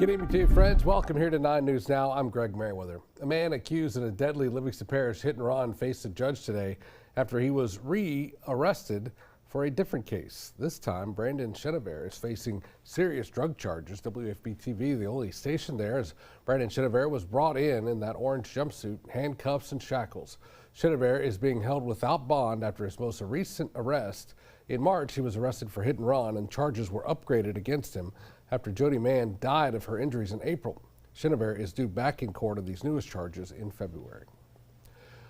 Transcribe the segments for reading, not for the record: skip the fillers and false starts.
Good evening to you, friends. Welcome here to 9 News Now. I'm Greg Merriweather. A man accused in a deadly Livingston Parish hit and run faced a judge today after he was re-arrested for a different case. This time, Brandon Chenevert is facing serious drug charges. WFB-TV, the only station there, as Brandon Chenevert was brought in that orange jumpsuit, handcuffs and shackles. Chenevert is being held without bond after his most recent arrest. In March, he was arrested for hit and run, and charges were upgraded against him after Jody Mann died of her injuries in April. Chenevert is due back in court of these newest charges in February.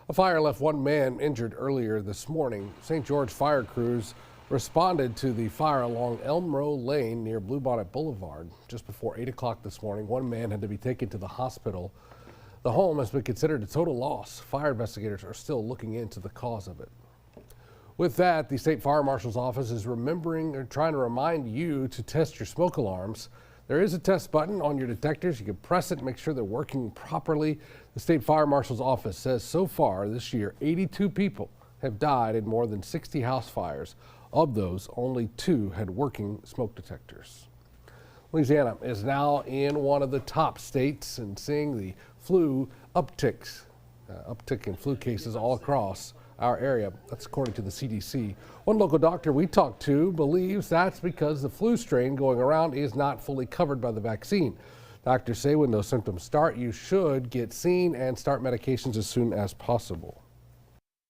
A fire left one man injured earlier this morning. St. George fire crews responded to the fire along Elm Row Lane near Bluebonnet Boulevard. Just before 8 o'clock this morning, one man had to be taken to the hospital. The home has been considered a total loss. Fire investigators are still looking into the cause of it. With that, the State Fire Marshal's office is trying to remind you to test your smoke alarms. There is a test button on your detectors. You can press it and make sure they're working properly. The State Fire Marshal's office says so far this year, 82 people have died in more than 60 house fires. Of those, only 2 had working smoke detectors. Louisiana is now in one of the top states and seeing the flu uptick in flu cases all across our area. That's according to the CDC. One local doctor we talked to believes that's because the flu strain going around is not fully covered by the vaccine. Doctors say when those symptoms start, you should get seen and start medications as soon as possible.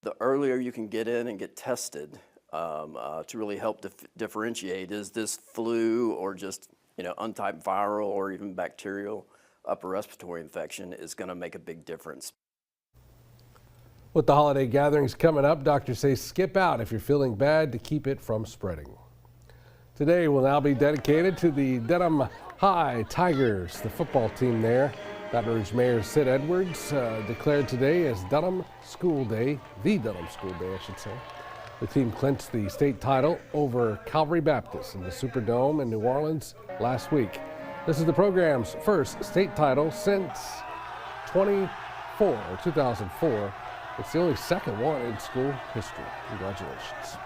The earlier you can get in and get tested to really help differentiate, is this flu or just untyped viral or even bacterial upper respiratory infection, is going to make a big difference. With the holiday gatherings coming up, doctors say skip out if you're feeling bad to keep it from spreading. Today will now be dedicated to the Dedham High Tigers, the football team there. Baton Rouge Mayor Sid Edwards declared today as Dedham School Day, the Dedham School Day, I should say. The team clinched the state title over Calvary Baptist in the Superdome in New Orleans last week. This is the program's first state title since 2004. It's the only second one in school history. Congratulations.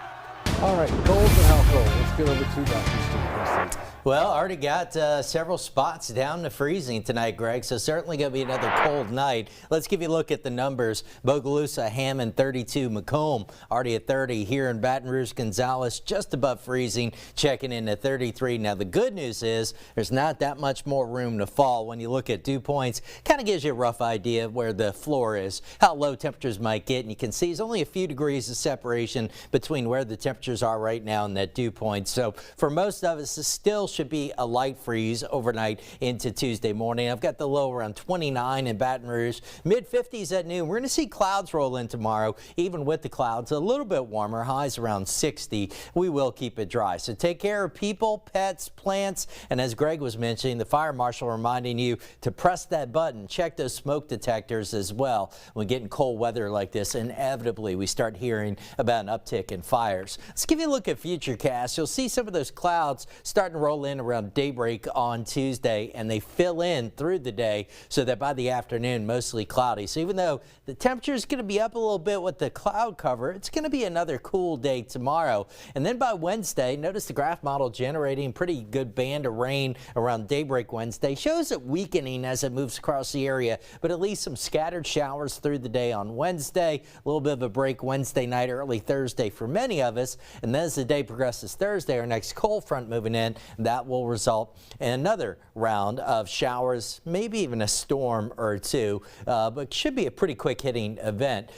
All right, cold and how cold? Let's get over to Dr. Steve Presley. Well, already got several spots down to freezing tonight, Greg, so certainly going to be another cold night. Let's give you a look at the numbers. Bogalusa, Hammond, 32. Macomb, already at 30. Here in Baton Rouge, Gonzales, just above freezing, checking in at 33. Now, the good news is there's not that much more room to fall. When you look at dew points, kind of gives you a rough idea of where the floor is, how low temperatures might get. And you can see there's only a few degrees of separation between where the temperatures are right now and that dew point. So for most of us, this still should be a light freeze overnight into Tuesday morning. I've got the low around 29 in Baton Rouge, mid-50s at noon. We're going to see clouds roll in tomorrow. Even with the clouds, a little bit warmer, highs around 60. We will keep it dry. So take care of people, pets, plants, and as Greg was mentioning, the fire marshal reminding you to press that button, check those smoke detectors as well. When getting cold weather like this, inevitably we start hearing about an uptick in fires. Let's give you a look at Futurecast. You'll see some of those clouds starting to roll in around daybreak on Tuesday, and they fill in through the day so that by the afternoon, mostly cloudy. So even though the temperature is going to be up a little bit with the cloud cover, it's going to be another cool day tomorrow. And then by Wednesday, notice the graph model generating pretty good band of rain around daybreak Wednesday. Shows it weakening as it moves across the area, but at least some scattered showers through the day on Wednesday. A little bit of a break Wednesday night, early Thursday for many of us. And then as the day progresses Thursday, our next cold front moving in, that will result in another round of showers, maybe even a storm or two, but should be a pretty quick hitting event.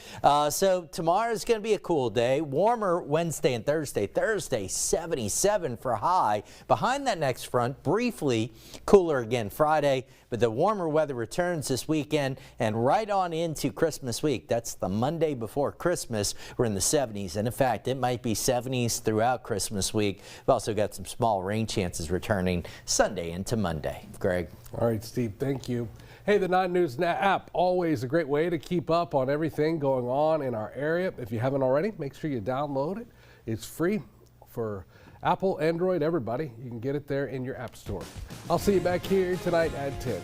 So tomorrow is going to be a cool day. Warmer Wednesday and Thursday. Thursday 77 for high. Behind that next front, briefly cooler again Friday, but the warmer weather returns this weekend and right on into Christmas week. That's the Monday before Christmas. We're in the 70s, and in fact it might be 70s throughout Christmas week. We've also got some small rain chances returning Sunday into Monday. Greg. All right, Steve, thank you. Hey, the 9 News Now app, always a great way to keep up on everything going on in our area. If you haven't already, make sure you download it. It's free for Apple, Android, everybody. You can get it there in your app store. I'll see you back here tonight at 10.